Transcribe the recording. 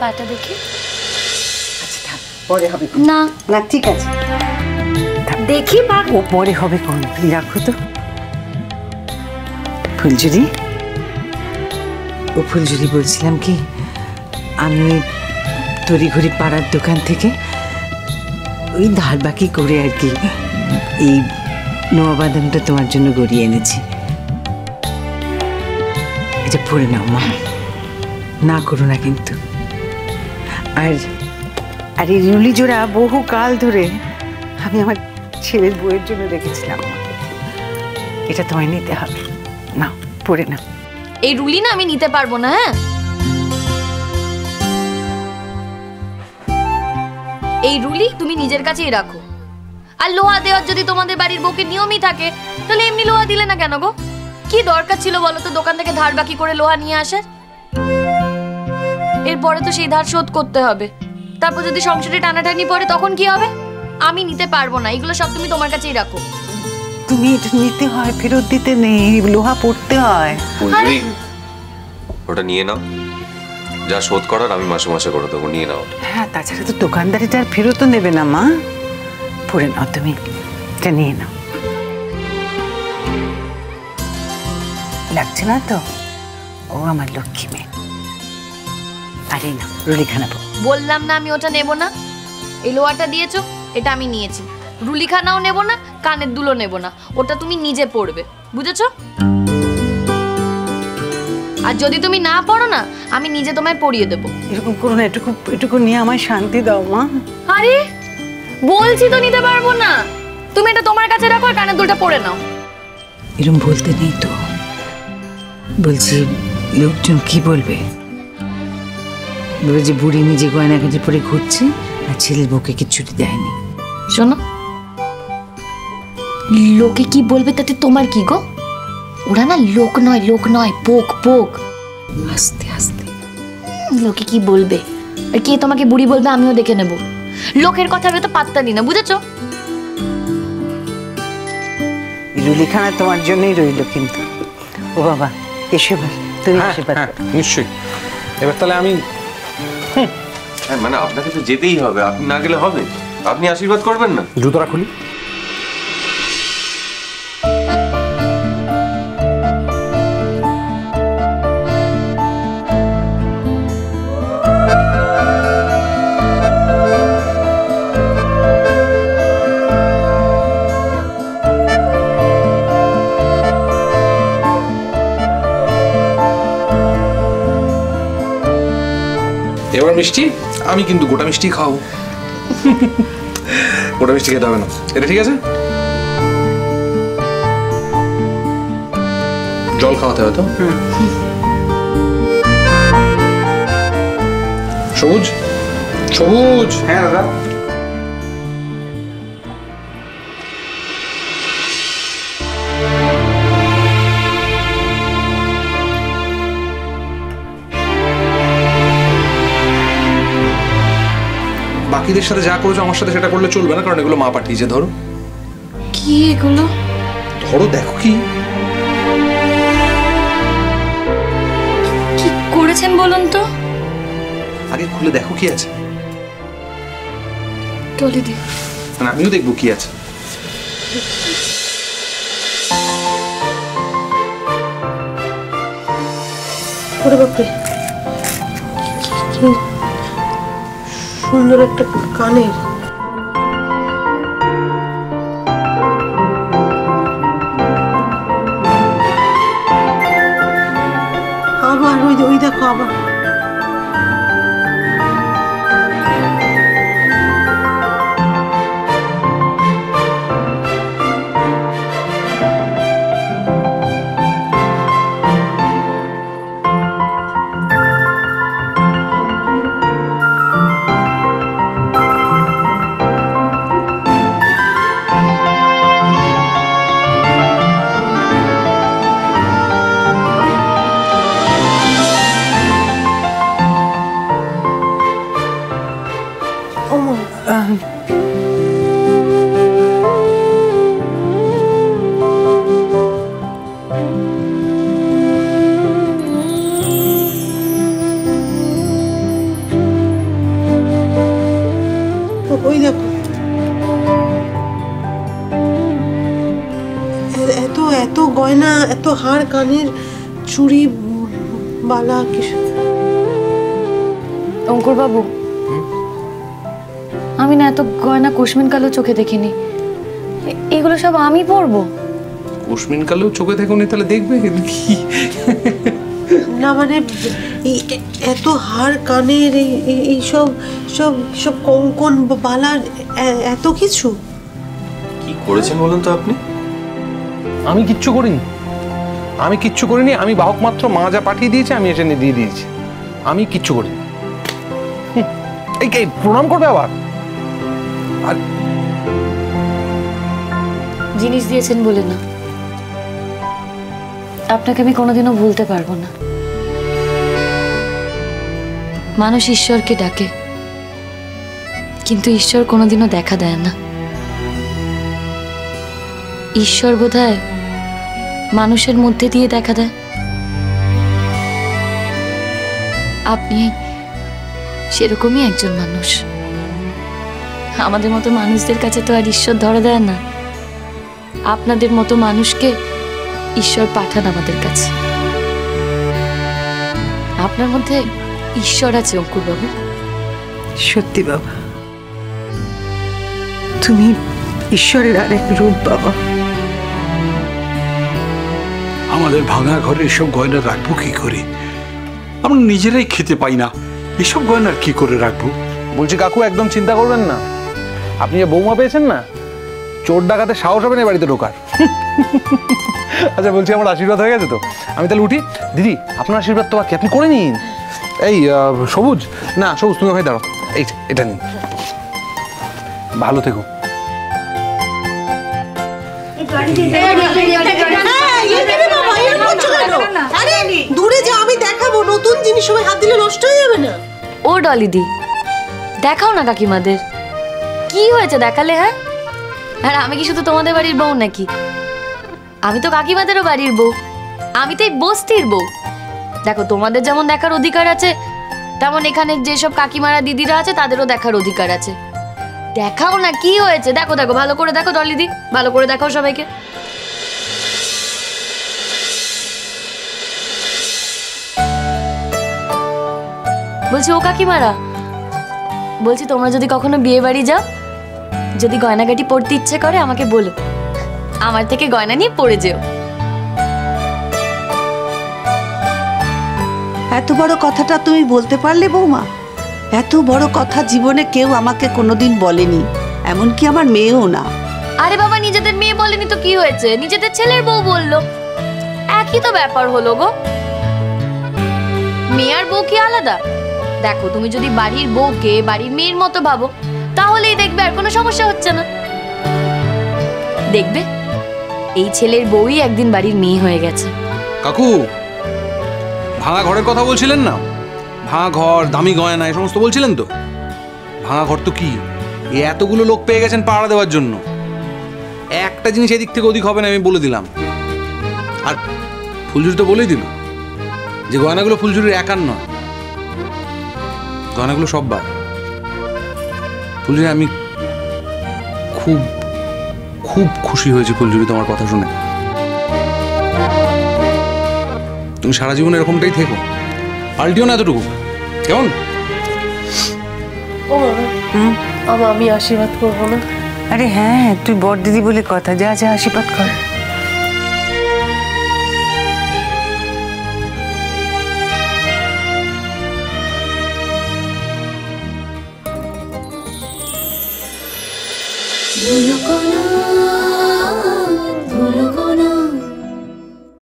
পাটা দেখি। আচ্ছা থাক, পরে হবে। না না ঠিক আছে, দেখি পা। ও পরে হবে কোন, তুমি রাখো তো। ফুলঝুরি, ও ফুলঝুরি, বলছিলাম কি, আমি তড়িঘড়ি পাড়ার দোকান থেকে ওই ধার বাকি করে আর কি এই নোয়া বাদামটা তোমার জন্য গড়িয়ে এনেছি। এটা পড়ে নাও মা, না করো না কিন্তু। আর আর এই রুলি জোড়া বহু কাল ধরে আমি আমার ছেলের বউয়ের জন্য রেখেছিলাম। এটা তোমায় নিতে হবে, নাও পড়ে নাও। এই রুলি না আমি নিতে পারবো না। হ্যাঁ, এই রুলি তুমি নিজের কাছেই রাখো। আর লোহা দেওয়ার যদি তোমাদের বাড়ির বউকে নিয়মই থাকে, তাহলে এমনি লোহা দিলে না কেন গো? কি দরকার ছিল বলো তো দোকান থেকে ধার বাকি করে লোহা নিয়ে আসার? এরপরে তো সেই ধার শোধ করতে হবে। তারপর যদি সংসারে টানাটানি পড়ে তখন কি হবে? আমি নিতে পারবো না, এগুলো সব তুমি তোমার কাছেই রাখো। তুমি এটা নিতে হয়, ফেরত দিতে নেই, লোহা পড়তে হয়। ওটা নিয়ে নাও, যা শোধ করার আমি মাসে মাসে করে দেবো, নিয়ে নাও। হ্যাঁ, তাছাড়া তো দোকানদারিটা আর ফেরতও নেবে না মা। পড়ে নাও তুমি, এটা নিয়ে নাও। লাগছে না তো? ও আমার লক্ষ্মী মেয়ে। আরে না, রুলিখানা বললাম না আমি ওটা নেব না। এই লোহাটা দিয়েছো, এটা আমি নিয়েছি। রুলিখানাও নেব না, কানের দুলও নেব না, ওটা তুমি নিজে পড়বে, বুঝেছো? আর যদি তুমি না পড়ো না, আমি নিজে তোমায় পড়িয়ে দেবো। এরকম করো না, এটুকু এটুকু নিয়ে আমায় শান্তি দাও মা। আরে বলছি তো নিতে পারবো না, তুমি এটা তোমার কাছে রাখো আর কানের দুলটা পড়ে নাও। এরকম বলতে নেই তো, বলছি লোকজন কি বলবে? বলে যে বুড়ি নিজে গয়নাগাটি পরে ঘুরছে আর ছেলের বউকে কিচ্ছুটি দেয়নি। শোনো, লোকে কি বলবে তাতে তোমার কি গো? ওরা না লোক নয়, পোক পোক। আস্তে আস্তে। লোকে কি বলবে আর কে তোমাকে বুড়ি বলবে আমিও দেখে নেব। লোকের কথা তো পাত্তা দিই না, বুঝেছো? রুলিখানা তোমার জন্যই রইল কিন্তু। ও বাবা, এসো এবার, তুমি আশীর্বাদ করো। নিশ্চয়ই। এবার তাহলে আমি মানে আপনাকে তো যেতেই হবে, আপনি না গেলে হবে? আপনি আশীর্বাদ করবেন না? জুতোটা খুলি। এবার মিষ্টি, আমি কিন্তু গোটা মিষ্টি খাও। গোটা মিষ্টি খেতে হবে না, এটা ঠিক আছে? জল খাওয়াতে হবে তো? সবুজ সবুজ। হ্যাঁ দাদা। বাকিদের সাথে যা করেছো আমার সাথে সেটা করলে চলবে না, কারণ এগুলো মা পাঠিয়েছে। ধরো। কি এগুলো? ধরো, দেখো কি কি করেছেন বলুন তো? আগে খুলে দেখো কি আছে। টলি দি, মানে আমিও দেখবো কি আছে। ওরে বাপরে, কি সুন্দর একটা কানের। আবার ওই দেখো আবার। ওই দেখো এত এত গয়না, এত হার কানের চুড়ি বালা কিছু। অঙ্কুর বাবু, আমি না এত গয়না কুসমিন কালো চোখে দেখিনি। এগুলো সব আমি পরবো? কুসমিন কালেও চোখে দেখুনি, তাহলে দেখবে কি? না মানে এই এত হার কানের এই সব সব সব কঙ্কন বালা এত কিছু কি করেছেন বলুন তো আপনি? আমি কিচ্ছু করিনি, আমি কিচ্ছু করিনি। আমি বাহক মাত্র, মা যা পাঠিয়ে দিয়েছে আমি এসে দিয়ে দিয়েছি। আমি কিচ্ছু করিনি। এই প্রণাম করবে আবার? আর জিনিস দিয়েছেন বলে না, আপনাকে আমি কোনোদিনও ভুলতে পারবো না। মানুষ ঈশ্বরকে ডাকে, কিন্তু ঈশ্বর কোনোদিনও দেখা দেয় না। ঈশ্বর বোধহয় মানুষের মধ্যে দিয়ে দেখা দেয়। আপনি সেরকমই একজন মানুষ। আমাদের মতো মানুষদের কাছে তো আর ঈশ্বর ধরা দেয় না। আপনাদের মতো মানুষকে ঈশ্বর পাঠান আমাদের কাছে। আপনার মধ্যে ঈশ্বর আছে অঙ্কুর বাবু। সত্যি বাবা, তুমি ঈশ্বরের আরেক রূপ বাবা। আমাদের ভাঙা ঘরে এসব গয়না রাখবো কি করে? আমরা নিজেরাই খেতে পাই না, এসব গয়নার কি করে রাখবো? বলছি কাকু, একদম চিন্তা করবেন না। আপনি যে বৌমা পেয়েছেন না, চোর ডাকাতে সাহস হবে না বাড়িতে ঢোকার। আচ্ছা বলছি, আমার আশীর্বাদ হয়ে গেছে তো, আমি তাহলে উঠি। দিদি, আপনার আশীর্বাদ তো বাকি, আপনি করে নিন। এই সবুজ, না সবুজ তুমি হয়ে দাঁড়াও, এই এটা নিন, ভালো থেকো। দূরে যা, আমি দেখাবো নতুন জিনিস, সবাই হাত দিলে নষ্ট হয়ে যাবে না? ও ডলিদি, দেখাও না কাকিমাদের কি হয়েছে দেখালে। হ্যাঁ, আর আমি কি শুধু তোমাদের বাড়ির বউ নাকি? আমি তো কাকিমাদেরও বাড়ির বউ, আমি তো এই বস্তির বউ। দেখো, তোমাদের যেমন দেখার অধিকার আছে, তেমন এখানে যেসব কাকিমারা দিদিরা আছে তাদেরও দেখার অধিকার আছে। দেখাও না কি হয়েছে, দেখো দেখো, ভালো করে দেখো ডলিদি, ভালো করে দেখাও সবাইকে। বলছি ও কাকিমারা, বলছি তোমরা যদি কখনো বিয়ে বাড়ি যাও, যদি গয়নাগাটি পরতে ইচ্ছে করে আমাকে বলো, আমার থেকে গয়না নিয়ে পরে যেও। এত বড় কথাটা তুমি বলতে পারলে বৌমা? এত বড় কথা জীবনে কেউ আমাকে কোনোদিন বলেনি, এমনকি আমার মেয়েও না। আরে বাবা, নিজেদের মেয়ে বলেনি তো কি হয়েছে, নিজেদের ছেলের বউ বললো, একই তো ব্যাপার হলো গো। মেয়ে আর বউ কি আলাদা? দেখো, তুমি যদি বাড়ির বউকে বাড়ির মেয়ের মতো ভাবো, তাহলেই দেখবে আর কোনো সমস্যা হচ্ছে না। দেখবে এই ছেলের বউই একদিন বাড়ির মেয়ে হয়ে গেছে। কাকু, ভাঙা ঘরের কথা বলছিলেন না? ভাঙা ঘর, দামি গয়না, এই সমস্ত বলছিলেন তো। ভাঙা ঘর তো কি, এতগুলো লোক পেয়ে গেছেন পাহারা দেওয়ার জন্য, একটা জিনিস এদিক থেকে ওদিক হবে না, আমি বলে দিলাম। আর ফুলঝুরি তো বলেই দিল যে গয়নাগুলো ফুলঝুরির একার নয়, গয়নাগুলো সববার। ফুলঝুরি, আমি খুব খুব খুশি হয়েছি ফুলঝুরি তোমার কথা শুনে। তুমি সারা জীবন এরকমটাই থেকো, পাল্টিও না এতটুকু, কেমন? ও বাবা, আমি আশীর্বাদ করবো না? আরে হ্যাঁ, তুই বড় দিদি বলে কথা, যা যা আশীর্বাদ কর। কোনো